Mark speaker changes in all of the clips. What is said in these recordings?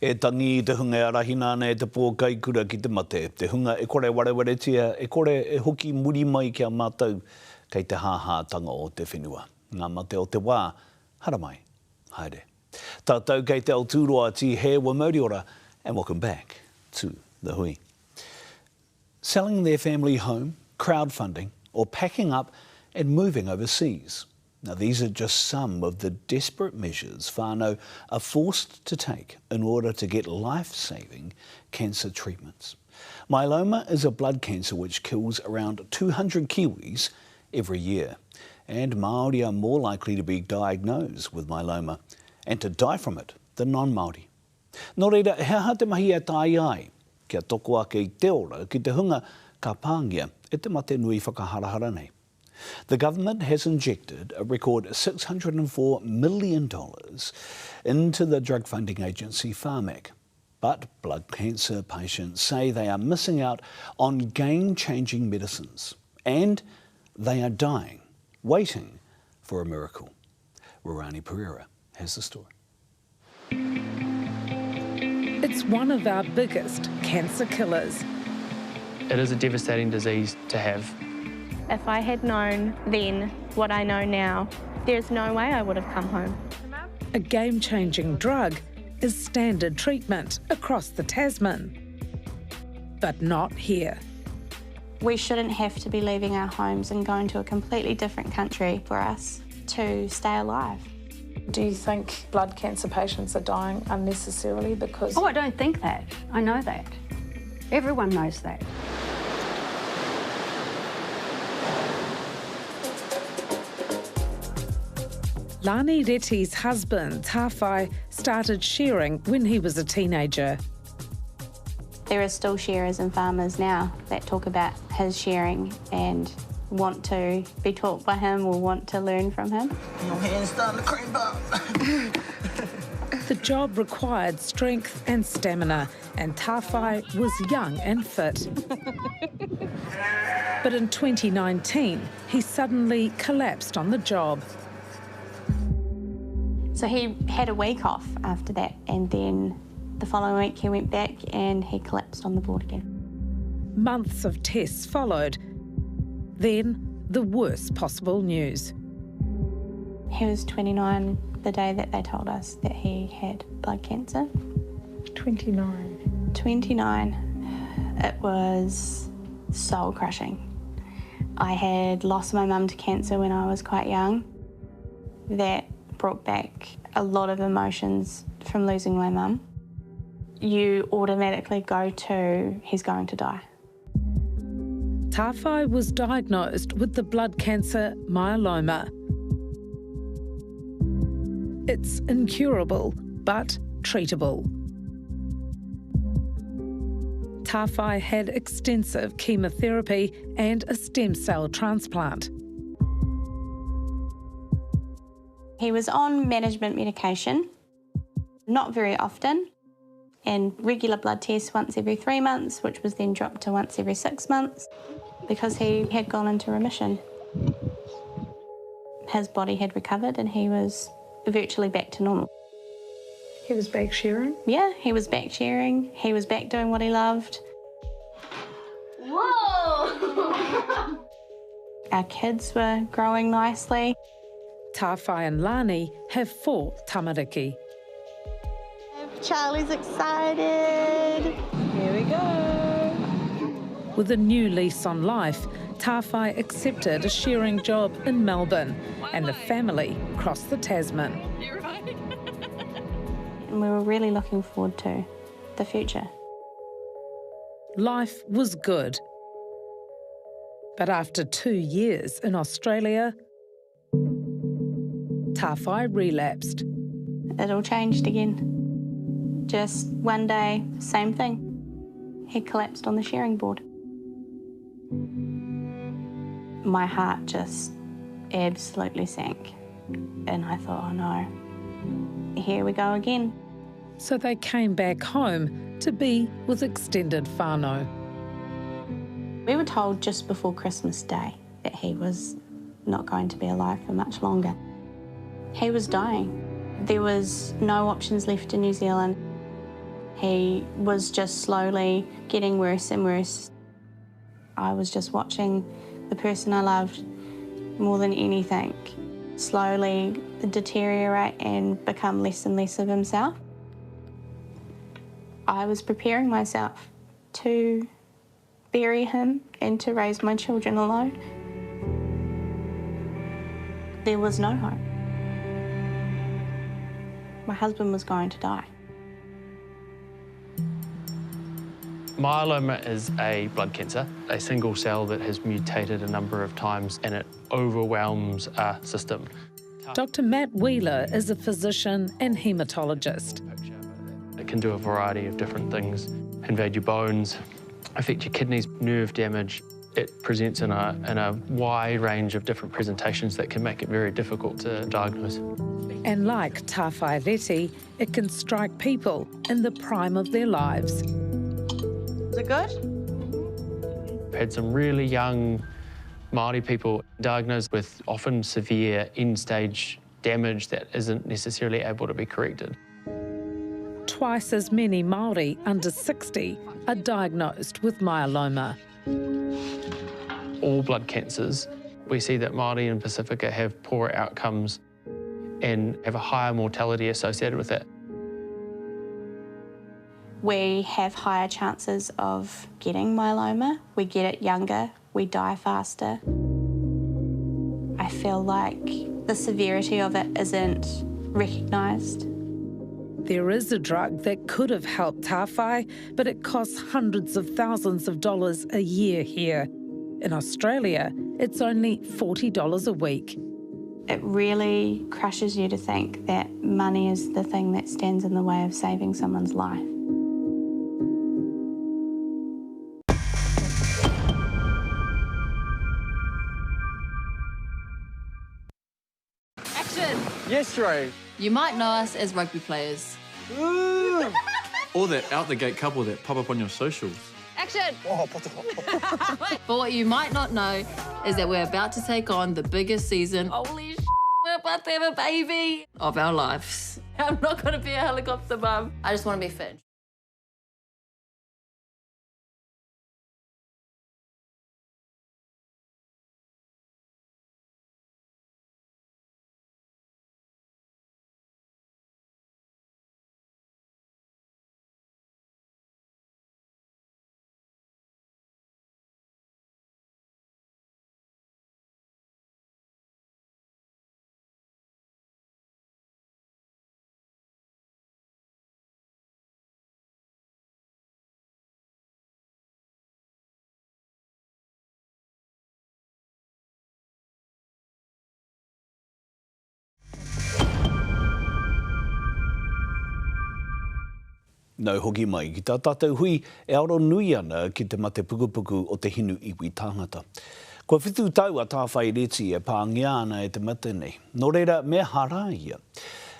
Speaker 1: E tangi te hunga e arahinane e te pōkai kura ki te mate. Te hunga e kore warewaretia, e kore e hoki muri mai kia mātou kei te hāhātanga o te whenua. Ngā mate o te wā, hara mai, haere. Tātou kei te Aotearoa ti he wa Māori ora, and welcome back to the Hui. Selling their family home, crowdfunding, or packing up and moving overseas. Now, these are just some of the desperate measures whānau are forced to take in order to get life-saving cancer treatments. Myeloma is a blood cancer which kills around 200 Kiwis every year, and Māori are more likely to be diagnosed with myeloma and to die from it than non-Māori. Nō reira, he aha te mahi e tāi ai, kia toko ake I te ora ki te hunga ka pāngia e te mate nui whakaharahara nei. The government has injected a record $604 million into the drug funding agency Pharmac. But blood cancer patients say they are missing out on game-changing medicines and they are dying, waiting for a miracle. Rurani Pereira has the story.
Speaker 2: It's one of our biggest cancer killers.
Speaker 3: It is a devastating disease to have.
Speaker 4: If I had known then what I know now, there's no way I would have come home.
Speaker 2: A game-changing drug is standard treatment across the Tasman, but not here.
Speaker 5: We shouldn't have to be leaving our homes and going to a completely different country for us to stay alive.
Speaker 6: Do you think blood cancer patients are dying unnecessarily because...
Speaker 7: Oh, I don't think that. I know that. Everyone knows that.
Speaker 2: Lani Reti's husband, Tāwhai, started shearing when he was a teenager.
Speaker 5: There are still shearers and farmers now that talk about his shearing and want to be taught by him or want to learn from him.
Speaker 8: Your hand's starting to cramp up.
Speaker 2: The job required strength and stamina, and Tāwhai was young and fit. But in 2019, he suddenly collapsed on the job.
Speaker 5: So he had a week off after that, and then the following week he went back and he collapsed on the board again.
Speaker 2: Months of tests followed. Then the worst possible news.
Speaker 5: He was 29 the day that they told us that he had blood cancer.
Speaker 6: 29?
Speaker 5: 29. It was soul-crushing. I had lost my mum to cancer when I was quite young. That brought back a lot of emotions from losing my mum. You automatically go to, he's going to die.
Speaker 2: Tāwhai was diagnosed with the blood cancer myeloma. It's incurable, but treatable. Tāwhai had extensive chemotherapy and a stem cell transplant.
Speaker 5: He was on management medication, not very often, and regular blood tests once every 3 months, which was then dropped to once every 6 months because he had gone into remission. His body had recovered and he was virtually back to normal.
Speaker 6: He was back shearing?
Speaker 5: Yeah, he was back shearing. He was back doing what he loved.
Speaker 4: Whoa!
Speaker 5: Our kids were growing nicely.
Speaker 2: Tāwhai and Lani have 4 tamariki.
Speaker 5: Charlie's excited.
Speaker 6: Here we go.
Speaker 2: With a new lease on life, Tāwhai accepted a shearing job in Melbourne and the family crossed the Tasman.
Speaker 5: And we were really looking forward to the future.
Speaker 2: Life was good. But after 2 years in Australia, Tāwhai relapsed.
Speaker 5: It all changed again. Just one day, same thing. He collapsed on the shearing board. My heart just absolutely sank. And I thought, oh no, here we go again.
Speaker 2: So they came back home to be with extended whānau.
Speaker 5: We were told just before Christmas Day that he was not going to be alive for much longer. He was dying. There was no options left in New Zealand. He was just slowly getting worse and worse. I was just watching the person I loved more than anything slowly deteriorate and become less and less of himself. I was preparing myself to bury him and to raise my children alone. There was no hope. My husband was going to die.
Speaker 3: Myeloma is a blood cancer, a single cell that has mutated a number of times and it overwhelms our system.
Speaker 2: Dr. Matt Wheeler is a physician and haematologist.
Speaker 3: It can do a variety of different things, invade your bones, affect your kidneys, nerve damage. It presents in a wide range of different presentations that can make it very difficult to diagnose.
Speaker 2: And like Tāwhai Reti, it can strike people in the prime of their lives.
Speaker 5: Is it good?
Speaker 3: I've had some really young Māori people diagnosed with often severe end-stage damage that isn't necessarily able to be corrected.
Speaker 2: Twice as many Māori under 60 are diagnosed with myeloma.
Speaker 3: All blood cancers, we see that Māori in Pacifica have poorer outcomes and have a higher mortality associated with it.
Speaker 5: We have higher chances of getting myeloma. We get it younger, we die faster. I feel like the severity of it isn't recognised.
Speaker 2: There is a drug that could have helped Tāwhai, but it costs hundreds of thousands of dollars a year here. In Australia, it's only $40 a week.
Speaker 5: It really crushes you to think that money is the thing that stands in the way of saving someone's life.
Speaker 9: Action!
Speaker 10: Yes, Ray.
Speaker 9: You might know us as rugby players.
Speaker 10: Or that out-the-gate couple that pop up on your socials.
Speaker 9: Action! But what you might not know is that we're about to take on the biggest season, holy sh*, we're about to have a baby, of our lives. I'm not going to be a helicopter mum. I just want to be fit.
Speaker 1: Nau hoki mai ki tā tātou hui e aoro nui ana ki te mate pukupuku o te hinu iwi tāngata. Kua whitu tau a Tāwhai Reti e pāngia ana e te mate nei. Nō reira, mea hara ia.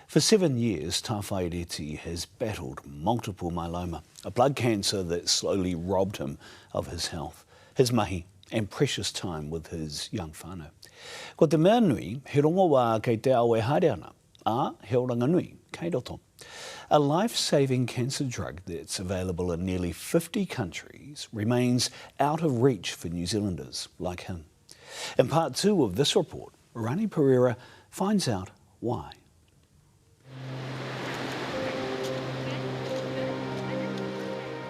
Speaker 1: For 7 years, Tāwhai Reti has battled multiple myeloma, a blood cancer that slowly robbed him of his health, his mahi and precious time with his young whānau. Ko te mea nui, he rongo wā kei te ao e haere ana, a he oranga nui, kei roto. A life-saving cancer drug that's available in nearly 50 countries remains out of reach for New Zealanders like him. In part 2 of this report, Rani Pereira finds out why.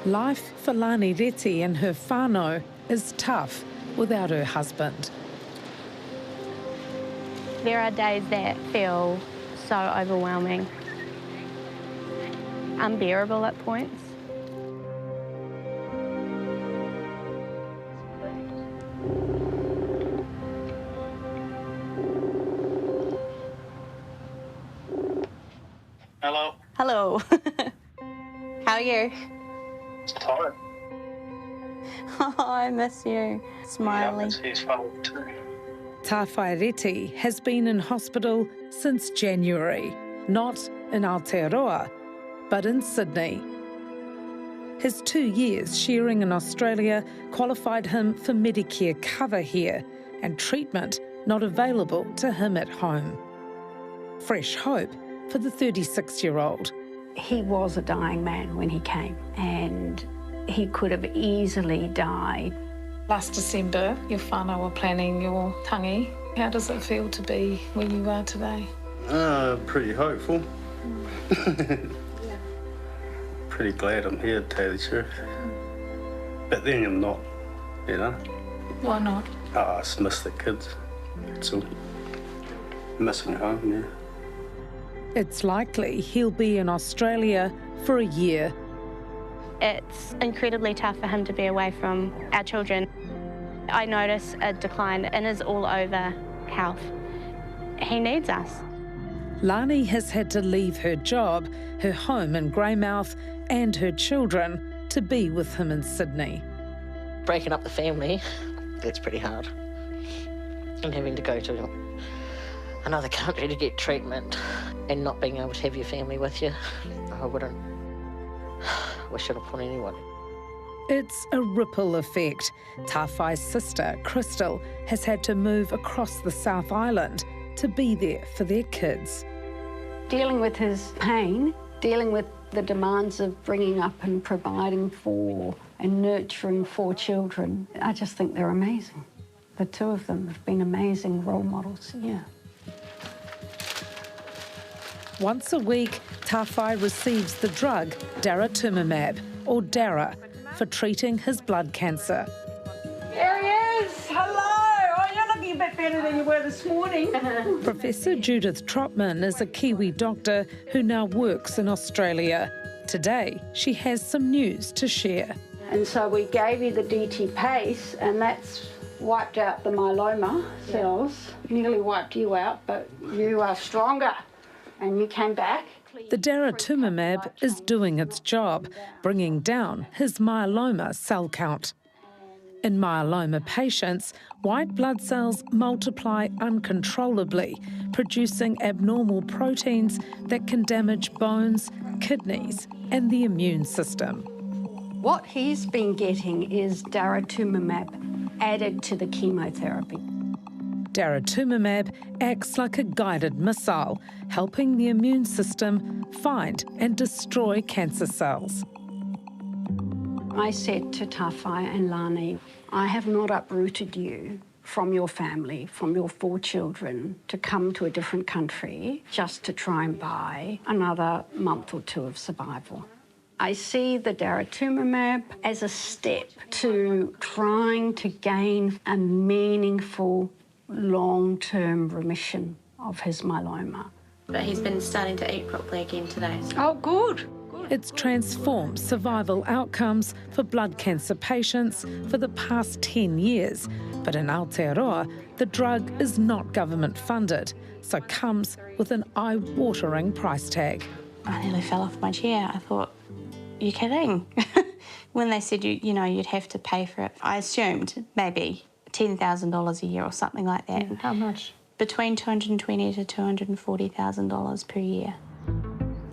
Speaker 2: Life for Lani Reti and her whānau is tough without her husband.
Speaker 4: There are days that feel so overwhelming, unbearable at points.
Speaker 11: Hello.
Speaker 5: Hello. How are you?
Speaker 11: Tired.
Speaker 5: Oh, I miss you. Smiley.
Speaker 11: Yeah, he's fun too.
Speaker 2: Tāwhai Reti has been in hospital since January, not in Aotearoa, but in Sydney. His 2 years sharing in Australia qualified him for Medicare cover here and treatment not available to him at home. Fresh hope for the 36-year-old.
Speaker 7: He was a dying man when he came, and he could have easily died.
Speaker 6: Last December, your whānau were planning your tangi. How does it feel to be where you are today?
Speaker 12: Pretty hopeful. Pretty glad I'm here, to tell you the truth. But then I'm not, you know.
Speaker 6: Why not?
Speaker 12: I just miss the kids. It's all missing home, yeah.
Speaker 2: It's likely he'll be in Australia for a year.
Speaker 4: It's incredibly tough for him to be away from our children. I notice a decline in his all-over health. He needs us.
Speaker 2: Lani has had to leave her job, her home in Greymouth, and her children to be with him in Sydney.
Speaker 13: Breaking up the family, it's pretty hard. And having to go to another country to get treatment and not being able to have your family with you, I wouldn't wish it upon anyone.
Speaker 2: It's a ripple effect. Tawhai's sister, Crystal, has had to move across the South Island to be there for their kids.
Speaker 7: Dealing with his pain, dealing with the demands of bringing up and providing for and nurturing 4 children, I just think they're amazing. The 2 of them have been amazing role models, yeah.
Speaker 2: Once a week, Tawhai receives the drug daratumumab, or Dara, for treating his blood cancer.
Speaker 7: There he is! Hello! Oh, you're looking a bit better than you were this morning.
Speaker 2: Professor Judith Trotman is a Kiwi doctor who now works in Australia. Today, she has some news to share.
Speaker 7: And so we gave you the DT pace, and that's wiped out the myeloma cells. Nearly wiped you out, but you are stronger. And you came back.
Speaker 2: The daratumumab is doing its job, bringing down his myeloma cell count. In myeloma patients, white blood cells multiply uncontrollably, producing abnormal proteins that can damage bones, kidneys, and the immune system.
Speaker 7: What he's been getting is daratumumab added to the chemotherapy.
Speaker 2: Daratumumab acts like a guided missile, helping the immune system find and destroy cancer cells.
Speaker 7: I said to Tawhai and Lani, I have not uprooted you from your family, from your 4 children, to come to a different country just to try and buy another month or 2 of survival. I see the daratumumab as a step to trying to gain a meaningful long-term remission of his myeloma.
Speaker 5: But he's been starting to eat properly again today.
Speaker 7: Oh, good.
Speaker 2: It's transformed survival outcomes for blood cancer patients for the past 10 years. But in Aotearoa, the drug is not government funded, so comes with an eye-watering price tag.
Speaker 5: I nearly fell off my chair. I thought, you're kidding? When they said, you'd have to pay for it, I assumed maybe $10,000 a year or something like that.
Speaker 7: How much?
Speaker 5: Between $220,000 to $240,000 per year.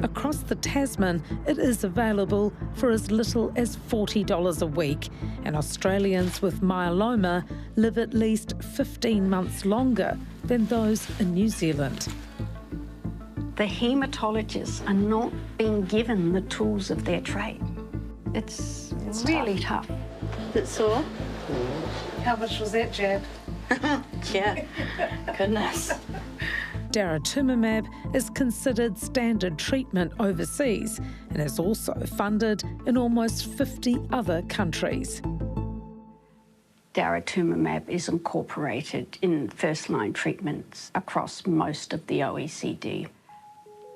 Speaker 2: Across the Tasman, it is available for as little as $40 a week, and Australians with myeloma live at least 15 months longer than those in New Zealand.
Speaker 7: The haematologists are not being given the tools of their trade. It's really tough.
Speaker 5: Is it sore?
Speaker 6: How much was that jab?
Speaker 5: Yeah, goodness.
Speaker 2: Daratumumab is considered standard treatment overseas and is also funded in almost 50 other countries.
Speaker 7: Daratumumab is incorporated in first-line treatments across most of the OECD.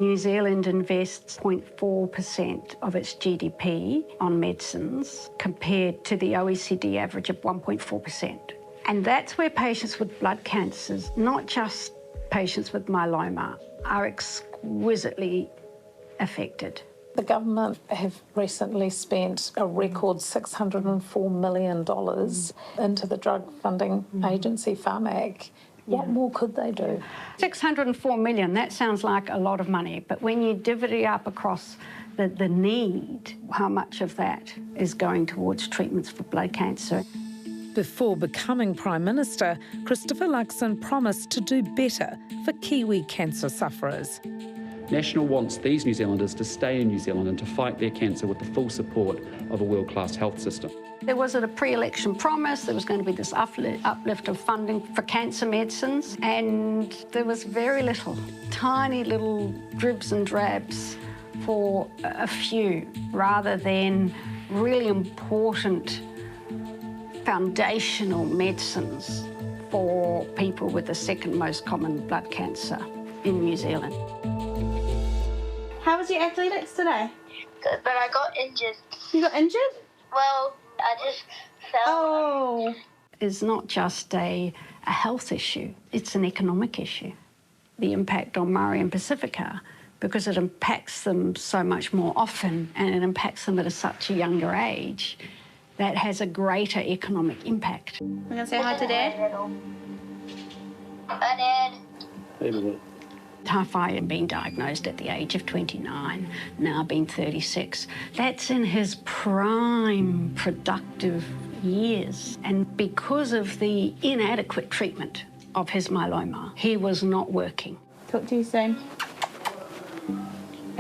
Speaker 7: New Zealand invests 0.4% of its GDP on medicines compared to the OECD average of 1.4%. And that's where patients with blood cancers, not just patients with myeloma, are exquisitely affected.
Speaker 6: The government have recently spent a record $604 million into the drug funding agency, Pharmac. What more could they do?
Speaker 7: 604 million, that sounds like a lot of money, but when you divvy up across the need, how much of that is going towards treatments for blood cancer?
Speaker 2: Before becoming Prime Minister, Christopher Luxon promised to do better for Kiwi cancer sufferers.
Speaker 14: National wants these New Zealanders to stay in New Zealand and to fight their cancer with the full support of a world-class health system.
Speaker 7: There was a pre-election promise there was going to be this uplift of funding for cancer medicines, and there was very little, tiny little dribs and drabs for a few, rather than really important foundational medicines for people with the second most common blood cancer in New Zealand.
Speaker 5: How was your athletics today?
Speaker 15: Good, but I got injured.
Speaker 5: You got injured?
Speaker 15: Well, I just fell.
Speaker 5: Oh.
Speaker 7: It's not just a health issue, it's an economic issue. The impact on Māori and Pacifica, because it impacts them so much more often and it impacts them at such a younger age, that has a greater economic impact.
Speaker 5: We're going to say hi to Dad.
Speaker 15: Hi, Dad.
Speaker 12: Hey, Mama.
Speaker 7: Tawhai had been diagnosed at the age of 29, now been 36. That's in his prime productive years. And because of the inadequate treatment of his myeloma, he was not working.
Speaker 5: Talk to you soon.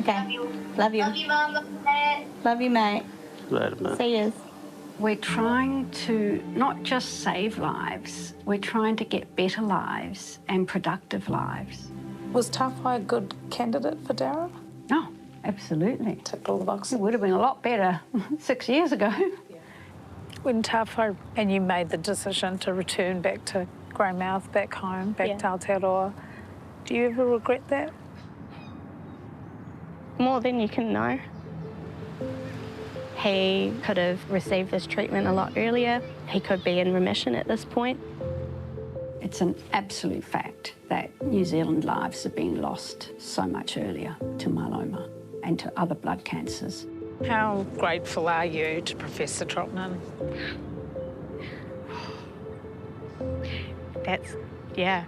Speaker 5: Okay.
Speaker 15: Love you.
Speaker 5: Love you.
Speaker 15: Love you, Mum. Love you, Dad.
Speaker 5: Love you, mate.
Speaker 12: Later, mate.
Speaker 5: See yous.
Speaker 7: We're trying to not just save lives, we're trying to get better lives and productive lives.
Speaker 6: Was Tawhai a good candidate for Dara?
Speaker 7: No, absolutely.
Speaker 6: Ticked all the boxes.
Speaker 7: It would have been a lot better 6 years ago.
Speaker 6: When Tawhai and you made the decision to return back to Greymouth, back home, back to Aotearoa, do you ever regret that?
Speaker 4: More than you can know. He could have received this treatment a lot earlier. He could be in remission at this point.
Speaker 7: It's an absolute fact that New Zealand lives are being lost so much earlier to myeloma and to other blood cancers.
Speaker 6: How grateful are you to Professor Trotman?
Speaker 4: Yeah.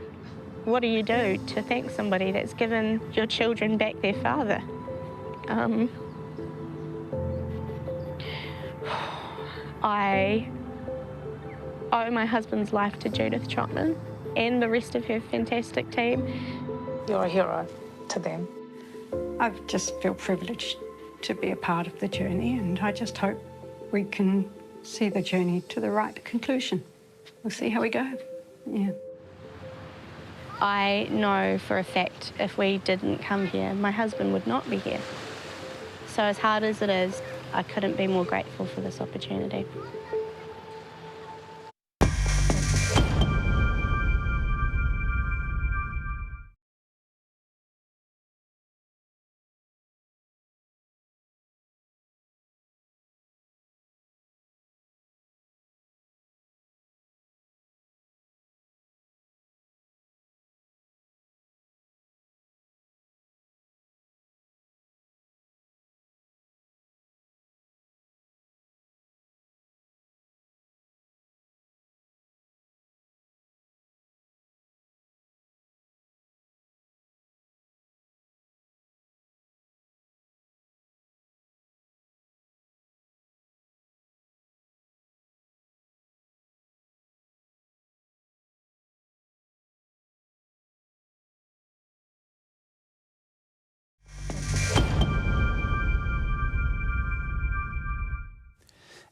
Speaker 4: What do you do to thank somebody that's given your children back their father? I owe my husband's life to Judith Trotman and the rest of her fantastic team.
Speaker 6: You're a hero to them.
Speaker 7: I just feel privileged to be a part of the journey, and I just hope we can see the journey to the right conclusion. We'll see how we go. Yeah.
Speaker 4: I know for a fact if we didn't come here, my husband would not be here. So as hard as it is, I couldn't be more grateful for this opportunity.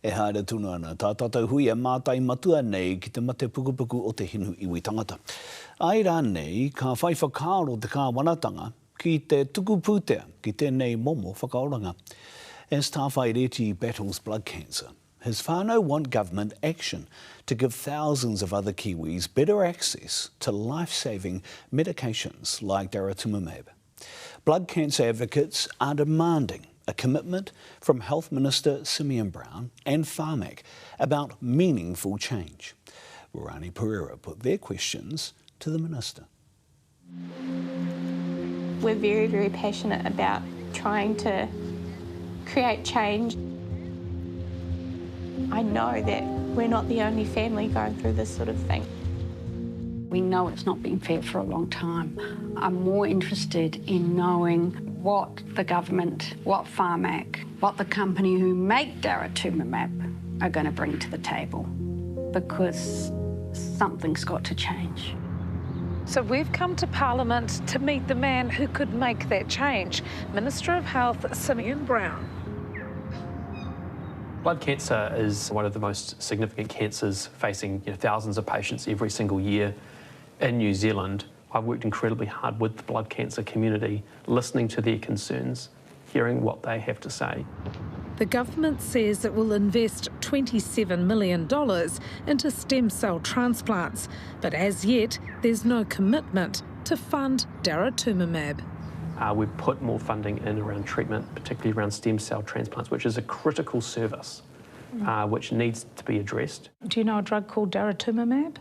Speaker 1: E haere tunu ana, tā tātou hui e mātai matua nei ki te mate pukupuku o te hinu iwi tangata. Ai rā nei, ka whai whakaaro te kāwanatanga ki te tuku pūtea ki tēnei momo whakaoranga. As Tawhai Reti battles blood cancer, his whānau want government action to give thousands of other Kiwis better access to life-saving medications like daratumumab. Blood cancer advocates are demanding a commitment from Health Minister Simeon Brown and Whāmek about meaningful change. Warani Pereira put their questions to the Minister.
Speaker 5: We're very, very passionate about trying to create change. I know that we're not the only family going through this sort of thing.
Speaker 7: We know it's not been fair for a long time. I'm more interested in knowing what the government, what Whāmek, what the company who make daratumumab are going to bring to the table, because something's got to change.
Speaker 2: So we've come to Parliament to meet the man who could make that change, Minister of Health, Simeon Brown.
Speaker 3: Blood cancer is one of the most significant cancers facing thousands of patients every single year in New Zealand. I've worked incredibly hard with the blood cancer community, listening to their concerns, hearing what they have to say.
Speaker 2: The government says it will invest $27 million into stem cell transplants, but as yet there's no commitment to fund daratumumab.
Speaker 3: We've put more funding in around treatment, particularly around stem cell transplants, which is a critical service which needs to be addressed.
Speaker 2: Do you know a drug called daratumumab?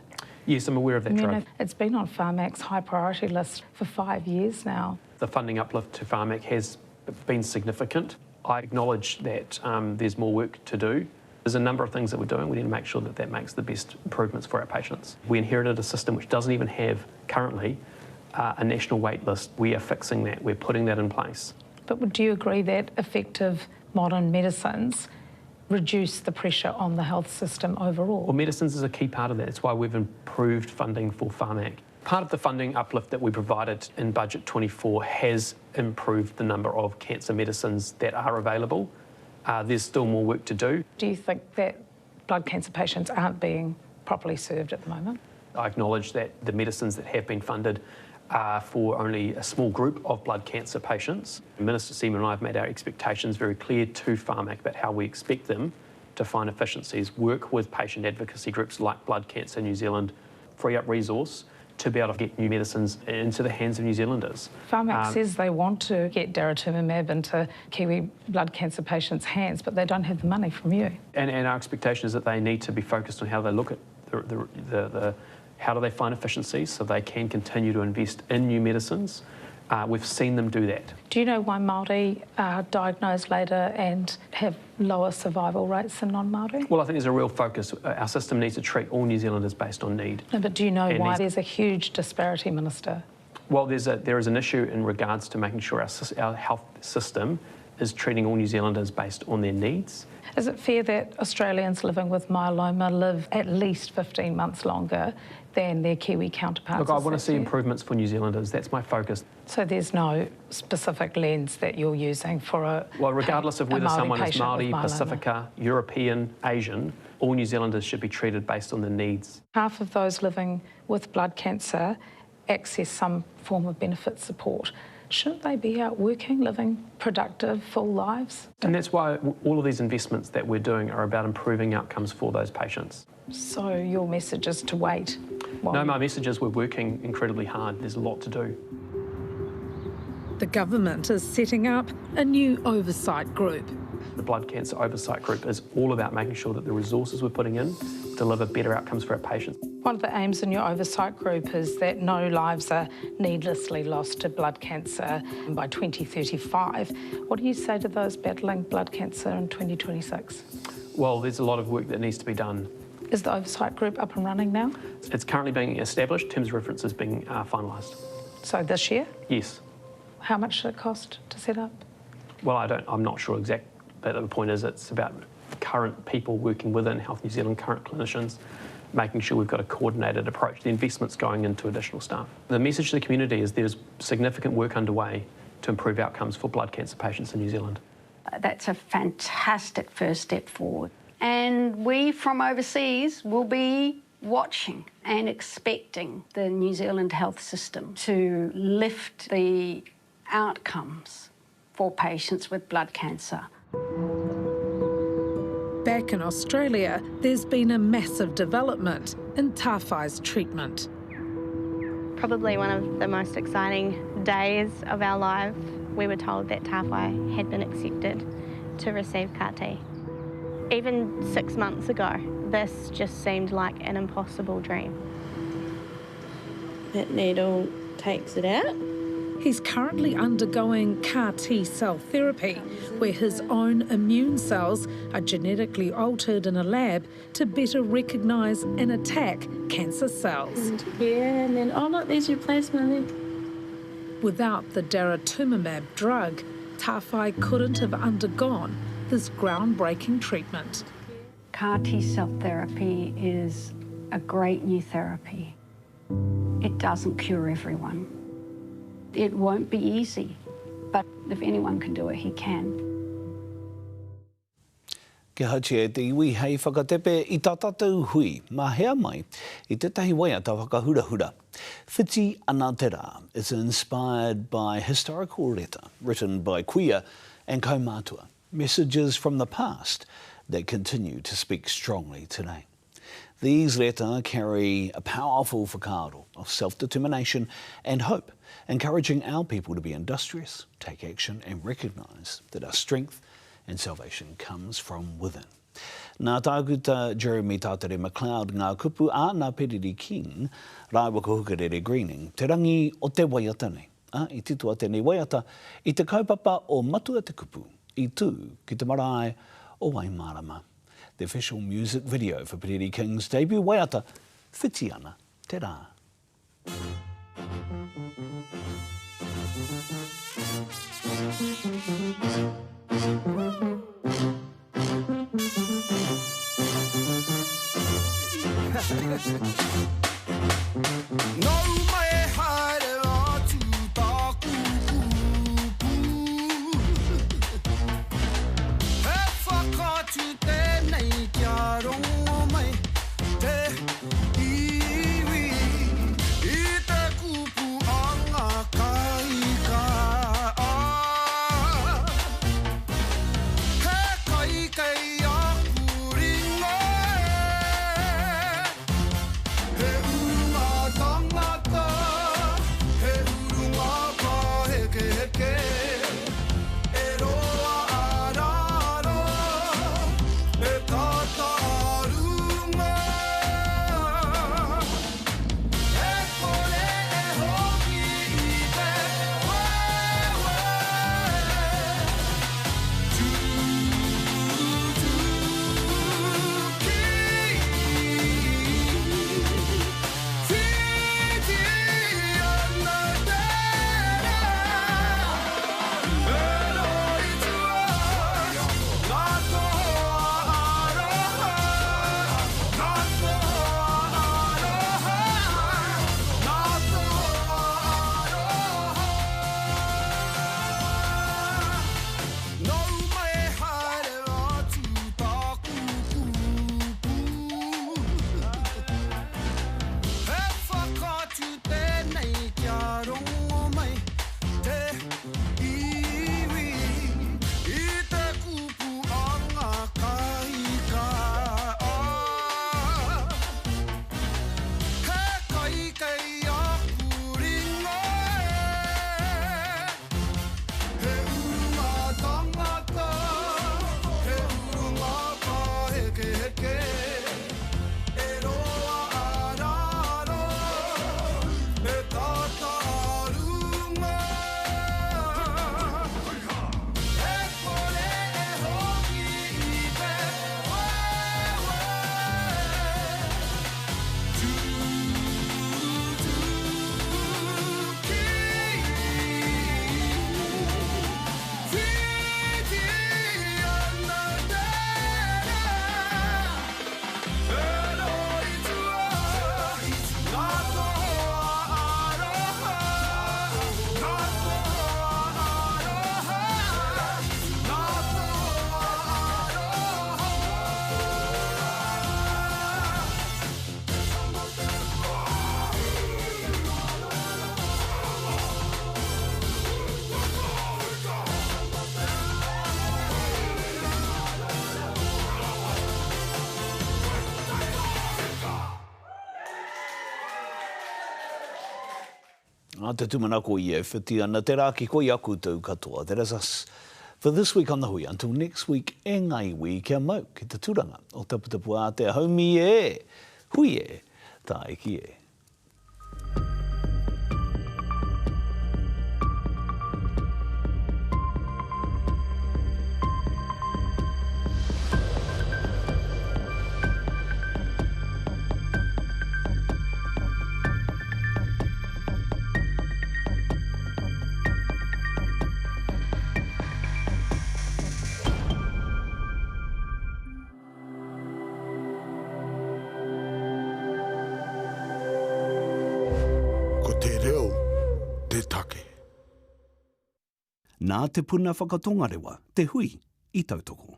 Speaker 3: Yes, I'm aware of that drug.
Speaker 2: It's been on Pharmac's high priority list for 5 years now.
Speaker 3: The funding uplift to Pharmac has been significant. I acknowledge that there's more work to do. There's a number of things that we're doing. We need to make sure that that makes the best improvements for our patients. We inherited a system which doesn't even have currently a national wait list. We are fixing that. We're putting that in place.
Speaker 2: But do you agree that effective modern medicines reduce the pressure on the health system overall?
Speaker 3: Well, medicines is a key part of that. That's why we've improved funding for Pharmac. Part of the funding uplift that we provided in Budget 24 has improved the number of cancer medicines that are available. There's still more work to do.
Speaker 2: Do you think that blood cancer patients aren't being properly served at the moment?
Speaker 3: I acknowledge that the medicines that have been funded are for only a small group of blood cancer patients. Minister Seaman and I have made our expectations very clear to Pharmac about how we expect them to find efficiencies, work with patient advocacy groups like Blood Cancer New Zealand, free up resource to be able to get new medicines into the hands of New Zealanders.
Speaker 2: Pharmac says they want to get daratumumab into Kiwi blood cancer patients' hands, but they don't have the money from you.
Speaker 3: And our expectation is that they need to be focused on how they look at how do they find efficiencies so they can continue to invest in new medicines. We've seen them do that.
Speaker 2: Do you know why Māori are diagnosed later and have lower survival rates than non-Māori?
Speaker 3: Well, I think there's a real focus. Our system needs to treat all New Zealanders based on need.
Speaker 2: No, but do you know why there's a huge disparity, Minister?
Speaker 3: Well, there is an issue in regards to making sure our health system is treating all New Zealanders based on their needs.
Speaker 2: Is it fair that Australians living with myeloma live at least 15 months longer than their Kiwi counterparts?
Speaker 3: Look, I want to see improvements for New Zealanders. That's my focus.
Speaker 2: So there's no specific lens that you're using for a
Speaker 3: Well, regardless of whether someone is Māori,
Speaker 2: Pacifica,
Speaker 3: European, Asian, all New Zealanders should be treated based on their needs.
Speaker 2: Half of those living with blood cancer access some form of benefit support. Shouldn't they be out working, living productive, full lives?
Speaker 3: And that's why all of these investments that we're doing are about improving outcomes for those patients.
Speaker 2: So your message is to wait?
Speaker 3: No, my message is we're working incredibly hard. There's a lot to do.
Speaker 2: The government is setting up a new oversight group.
Speaker 3: The Blood Cancer Oversight Group is all about making sure that the resources we're putting in deliver better outcomes for our patients.
Speaker 2: One of the aims in your oversight group is that no lives are needlessly lost to blood cancer by 2035. What do you say to those battling blood cancer in 2026?
Speaker 3: Well, there's a lot of work that needs to be done.
Speaker 2: Is the oversight group up and running now?
Speaker 3: It's currently being established. Terms of reference is being finalised.
Speaker 2: So this year?
Speaker 3: Yes.
Speaker 2: How much did it cost to set up?
Speaker 3: Well, I'm not sure exact, but the point is it's about current people working within Health New Zealand, current clinicians, making sure we've got a coordinated approach. The investment's going into additional staff. The message to the community is there's significant work underway to improve outcomes for blood cancer patients in New Zealand.
Speaker 7: That's a fantastic first step forward. And we from overseas will be watching and expecting the New Zealand health system to lift the outcomes for patients with blood cancer.
Speaker 2: Back in Australia, there's been a massive development in Tāwhai's treatment.
Speaker 4: Probably one of the most exciting days of our life. We were told that Tāwhai had been accepted to receive CAR-T. Even 6 months ago, this just seemed like an impossible dream.
Speaker 16: That needle takes it out.
Speaker 2: He's currently undergoing CAR-T cell therapy, where his own immune cells are genetically altered in a lab to better recognise and attack cancer cells.
Speaker 16: And here, and then, oh look, there's your plasma there.
Speaker 2: Without the daratumumab drug, Tāwhai couldn't have undergone this groundbreaking treatment.
Speaker 7: CAR-T cell therapy is a great new therapy. It doesn't cure everyone. It won't be easy, but if anyone can do it, he can.
Speaker 1: Ke hachi e te iwi hei whakatepe I tā tātou hui, mā hea mai I te tahi waiata whakahura-hura. Whiti ana te rā is inspired by historical letter written by queer and kaumātua, messages from the past that continue to speak strongly today. These letters carry a powerful whakaaro of self-determination and hope, encouraging our people to be industrious, take action and recognise that our strength and salvation comes from within. Nā tākuta Jeremy Tātere McLeod ngā kupu a ngā Periri King, rāua ko hukarere Greening, te rangi o te waiata nei. I titua tēnei waiata I te kaupapa o matua te kupu, I tū ki te marae o Waimarama. The official music video for Periri King's debut waiata, whiti ana te rā.
Speaker 17: No mai haere atu tāku kupu. He whakatu tēnei kia rongo mai te iwi I te kupu a ngā kaika. He kaikei aku ringo He unga tangata, he urunga ka heke heke, e roa araro, e tata arunga. E kore e hoki I te wewe,
Speaker 1: Te tumanako I e whiti ana te rā ki koi aku tau katoa. That is us for this week on the Hui. Until next week, e ngai wi kia mau ki te turanga o taputapu a te haumi e, hui e, tae ki e. Nā te puna whakatongarewa, te hui I tautoko.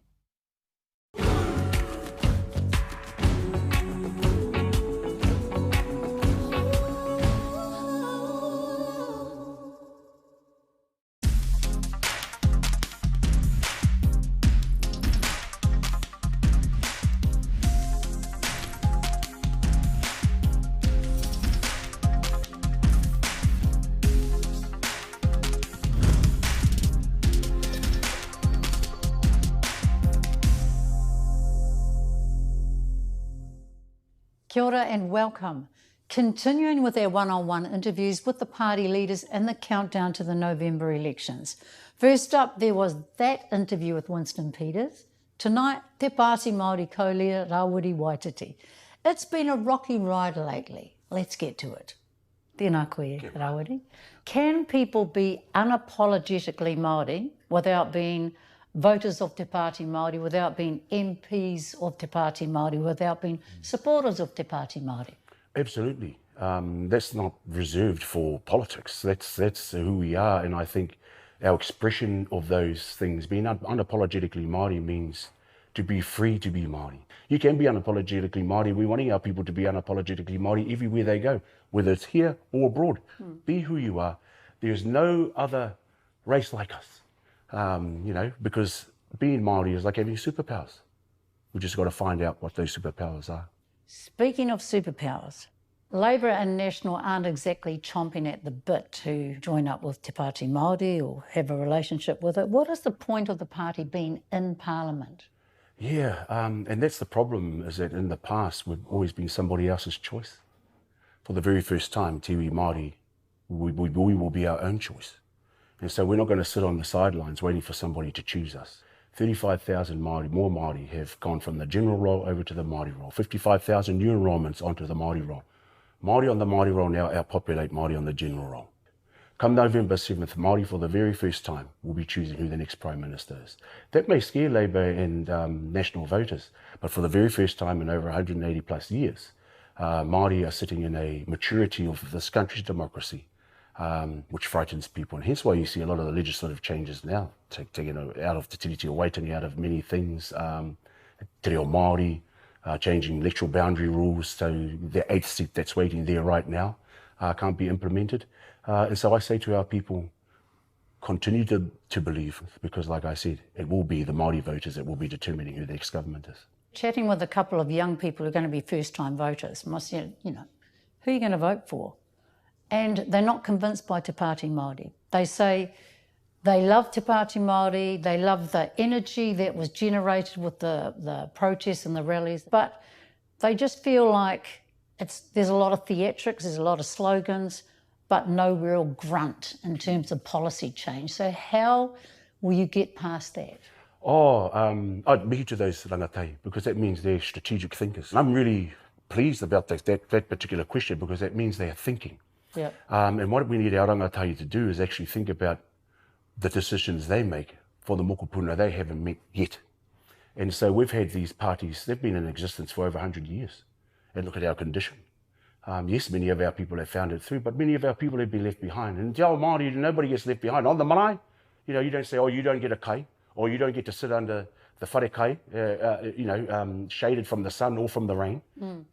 Speaker 18: Kia ora and welcome. Continuing with our one-on-one interviews with the party leaders in the countdown to the November elections. First up, there was that interview with Winston Peters. Tonight, Te Pāti Māori co-leader Rawiri Waititi. It's been a rocky ride lately. Let's get to it. Tēnā koe, Rawiri. Can people be unapologetically Māori without being voters of Te Pāti Māori, without being MPs of Te Pāti Māori, without being supporters of Te Pāti Māori?
Speaker 19: Absolutely. That's not reserved for politics. That's who we are, and I think our expression of those things, being unapologetically Māori, means to be free to be Māori. You can be unapologetically Māori. We're wanting our people to be unapologetically Māori everywhere they go, whether it's here or abroad. Be who you are. There's no other race like us. Because being Māori is like having superpowers. We just got to find out what those superpowers are.
Speaker 18: Speaking of superpowers, Labour and National aren't exactly chomping at the bit to join up with Te Pāti Māori or have a relationship with it. What is the point of the party being in Parliament?
Speaker 19: Yeah, and that's the problem, is that in the past we've always been somebody else's choice. For the very first time, Te Iwi Māori, we will be our own choice. And so we're not going to sit on the sidelines waiting for somebody to choose us. 35,000 Māori, more Māori, have gone from the general roll over to the Māori roll. 55,000 new enrolments onto the Māori roll. Māori on the Māori roll now outpopulate Māori on the general roll. Come November 7th, Māori for the very first time will be choosing who the next Prime Minister is. That may scare Labour and National voters, but for the very first time in over 180 plus years, Māori are sitting in a maturity of this country's democracy. Which frightens people, and hence why you see a lot of the legislative changes now, out of Te Tiriti o Waitangi, out of many things, Te Reo Māori, changing electoral boundary rules, so the 8th seat that's waiting there right now can't be implemented. And so I say to our people, continue to believe, because like I said, it will be the Māori voters that will be determining who the next government is.
Speaker 18: Chatting with a couple of young people who are going to be first-time voters, who are you going to vote for? And they're not convinced by Te Pāti Māori. They say they love Te Pāti Māori, they love the energy that was generated with the protests and the rallies, but they just feel like there's a lot of theatrics, there's a lot of slogans, but no real grunt in terms of policy change. So how will you get past that?
Speaker 19: I'd mihi to those rangatei, because that means they're strategic thinkers. I'm really pleased about that particular question, because that means they are thinking.
Speaker 18: Yep.
Speaker 19: And what we need our rangatei to do is actually think about the decisions they make for the mokopuna they haven't met yet. And so we've had these parties, they've been in existence for over 100 years. And look at our condition. Yes, many of our people have found it through, but many of our people have been left behind. And Te Ao Māori, nobody gets left behind. On the marae, you don't say, you don't get a kai, or you don't get to sit under the whare kai, shaded from the sun or from the rain.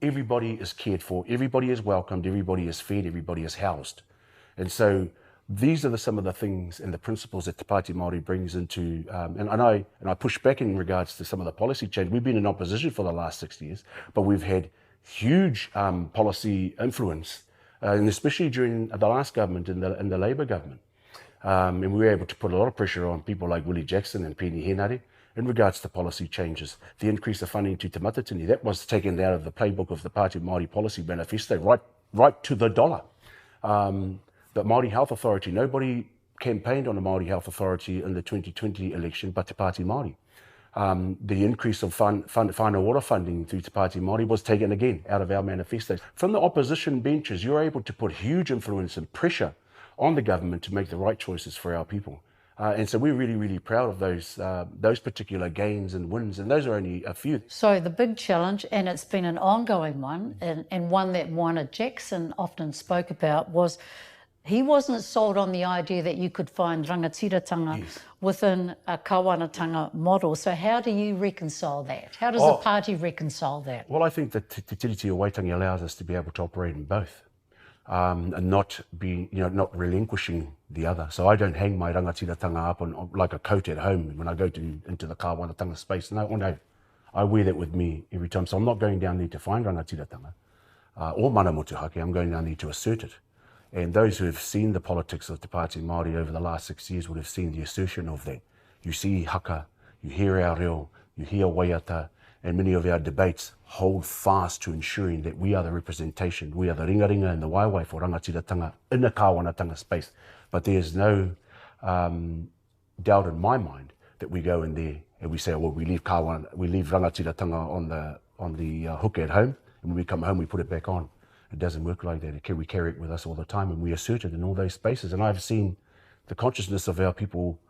Speaker 19: Everybody is cared for, everybody is welcomed, everybody is fed, everybody is housed. And so these are some of the things and the principles that Te Pāti Māori brings into, and I push back in regards to some of the policy change. We've been in opposition for the last 6 years, but we've had huge policy influence, and especially during the last government, in the Labour government. And we were able to put a lot of pressure on people like Willie Jackson and Penny Henare in regards to policy changes. The increase of funding to Te Matatini, that was taken out of the playbook of the Pāti Māori Policy Manifesto, right to the dollar. The Māori Health Authority, nobody campaigned on the Māori Health Authority in the 2020 election but Te Pāti Māori. The increase of whānau water funding through Te Pāti Māori was taken again out of our manifesto. From the opposition benches, you're able to put huge influence and pressure on the government to make the right choices for our people. And so we're really, really proud of those particular gains and wins, and those are only a few.
Speaker 18: So the big challenge, and it's been an ongoing one, and one that Moana Jackson often spoke about, was He wasn't sold on the idea that you could find rangatiratanga within a kawanatanga model. So how do you reconcile that? How does the party reconcile that?
Speaker 19: Well, I think that Te Tiriti o Waitangi allows us to be able to operate in both. And not being, not relinquishing the other. So I don't hang my rangatiratanga up on like a coat at home when I go into the kawanatanga space. No, I wear that with me every time. So I'm not going down there to find rangatiratanga or mana motuhake. I'm going down there to assert it. And those who have seen the politics of Te Pāti Māori over the last 6 years would have seen the assertion of that. You see haka, you hear our reo, you hear waiata, and many of our debates hold fast to ensuring that we are the representation, we are the ringaringa and the waiwai for rangatiratanga in the kawanatanga space. But there's no doubt in my mind that we go in there and we say, well, we leave rangatiratanga on the hook at home, and when we come home we put it back on. It doesn't work like that. We carry it with us all the time, and we assert it in all those spaces. And I've seen the consciousness of our people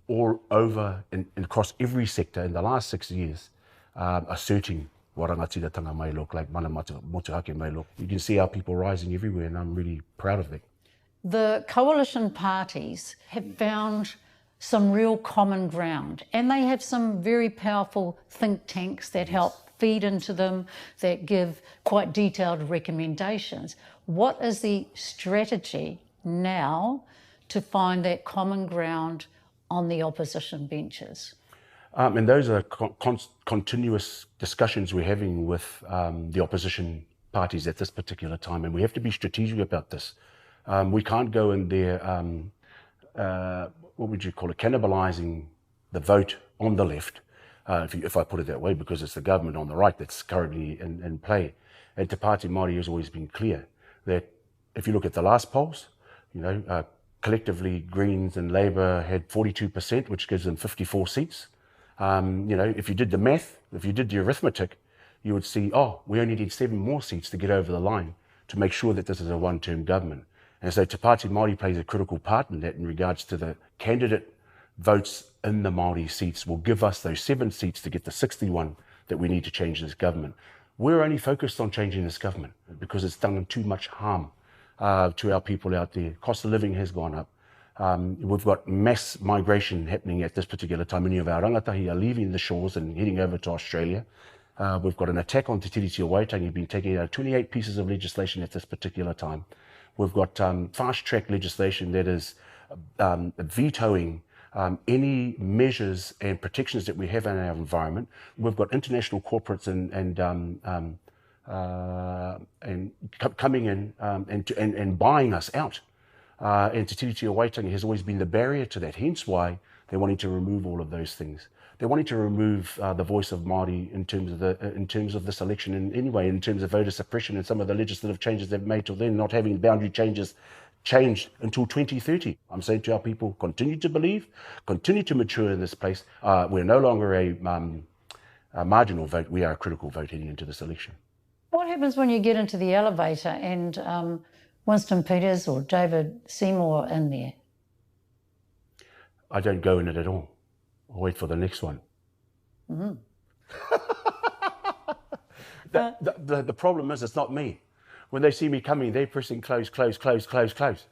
Speaker 19: all over and across every sector in the last 6 years asserting what rangatiratanga may look like, mana motuhake may look. You can see our people rising everywhere, and I'm really proud of that.
Speaker 18: The coalition parties have found some real common ground, and they have some very powerful think tanks that help feed into them, that give quite detailed recommendations. What is the strategy now to find that common ground on the opposition benches?
Speaker 19: And those are continuous discussions we're having with the opposition parties at this particular time, and we have to be strategic about this. We can't go in there, what would you call it, cannibalising the vote on the left, if I put it that way, because it's the government on the right that's currently in play. And Te Pāti Māori has always been clear that if you look at the last polls, collectively Greens and Labour had 42%, which gives them 54 seats. If you did the math, if you did the arithmetic, you would see, we only need 7 more seats to get over the line to make sure that this is a one-term government. And so Te Pāti Māori plays a critical part in that in regards to the candidate votes in the Māori seats will give us those 7 seats to get the 61 that we need to change this government. We're only focused on changing this government because it's done too much harm to our people out there. Cost of living has gone up. We've got mass migration happening at this particular time. Many of our rangatahi are leaving the shores and heading over to Australia. We've got an attack on Te Tiriti o Waitangi, been taking out 28 pieces of legislation at this particular time. We've got fast-track legislation that is vetoing any measures and protections that we have in our environment. We've got international corporates and coming in and buying us out. And Te Tiriti o Waitangi has always been the barrier to that. Hence why they're wanting to remove all of those things. They're wanting to remove the voice of Māori in terms of this election, and anyway, in terms of voter suppression and some of the legislative changes they've made till then, not having boundary changes changed until 2030. I'm saying to our people, continue to believe, continue to mature in this place. We're no longer a marginal vote, we are a critical vote heading into this election.
Speaker 18: What happens when you get into the elevator and Winston Peters or David Seymour in there?
Speaker 19: I don't go in it at all. I'll wait for the next one.
Speaker 18: Mm-hmm.
Speaker 19: The problem is, it's not me. When they see me coming, they're pressing close, close, close, close, close.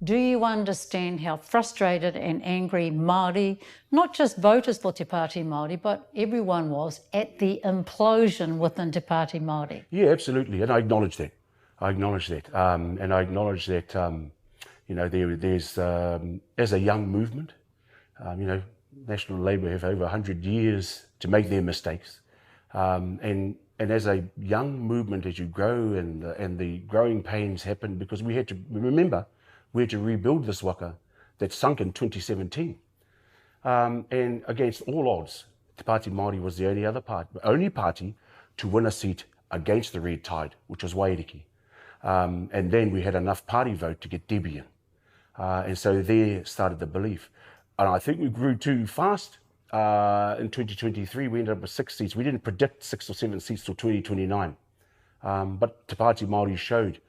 Speaker 18: Do you understand how frustrated and angry Māori, not just voters for Te Pāti Māori, but everyone was at the implosion within Te Pāti Māori?
Speaker 19: Yeah, absolutely, and I acknowledge that. And I acknowledge that, you know, there's as a young movement, you know, National Labour have over 100 years to make their mistakes, and as a young movement, as you grow, and the growing pains happen, because we had to remember. We had to rebuild this waka that sunk in 2017. And against all odds, Te Pāti Māori was the only party to win a seat against the red tide, which was Wairiki. And then we had enough party vote to get Debbie in. And so there started the belief. And I think we grew too fast. In 2023, we ended up with 6 seats. We didn't predict 6 or 7 seats till 2029. But Te Pāti Māori showed